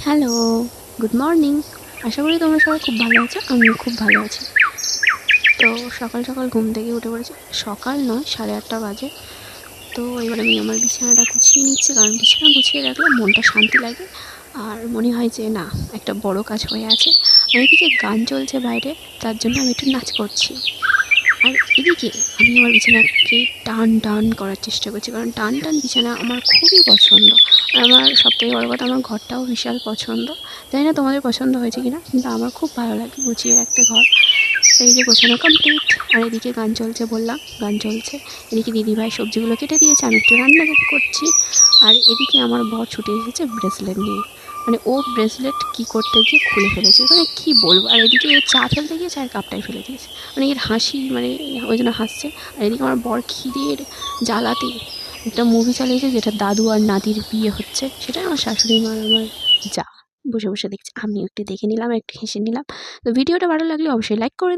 Hello, good morning. আশা করি তোমরা সবাই খুব ভালো আছো। আমিও খুব ভালো আছি। তো সকাল সকাল ঘুম থেকে উঠে পড়েছি। সকাল নয়, 8:30 বাজে। তো এবার আমি আমার বিছানাটা গুছিয়ে নিচ্ছি, কারণ বিছানা গুছিয়ে রাখলে মনটা শান্তি লাগে আর মনে হয় যে না, একটা বড় কাজ হয়ে আছে। আর এদিকে গান চলছে বাইরে, তার জন্য আমি একটু নাচ করছি। আর এদিকে আমি আমার বিছানাকে টান টান করার চেষ্টা করছি, কারণ টান টান বিছানা আমার খুবই পছন্দ। আর আমার সবথেকে বড় কথা, আমার ঘরটাও বিশাল পছন্দ। জানি না তোমাদের পছন্দ হয়েছে কিনা, কিন্তু আমার খুব ভালো লাগে গুছিয়ে রাখতে ঘর। এই যে গোছানো কমপ্লিট, আর এদিকে গান চলছে, বললাম গান চলছে। এদিকে দিদিভাই সবজিগুলো কেটে দিয়েছে, আমি একটু রান্না করছি। আর এদিকে আমার বর ছুটে এসেছে ব্রেসলেট নিয়ে। মানে ও ব্রেসলেট কী করতে গিয়ে খুলে ফেলেছে, মানে কী বলবো। আর এদিকে চা ফেলতে গিয়ে চায়ের কাপটাই ফেলে দিয়েছে। মানে এর হাসি, মানে ওই জন্য হাসছে। আর এদিকে আমার বর খিদের জ্বালাতে একটা মুভি চালিয়েছে, যেটা দাদু আর নাতির বিয়ে হচ্ছে। সেটাই আমার শাশুড়ি মা আর আমার যা বসে বসে দেখছে। আমিও একটু দেখে নিলাম, একটু হেসে নিলাম। তো ভিডিওটা ভালো লাগলে অবশ্যই লাইক করে দিন।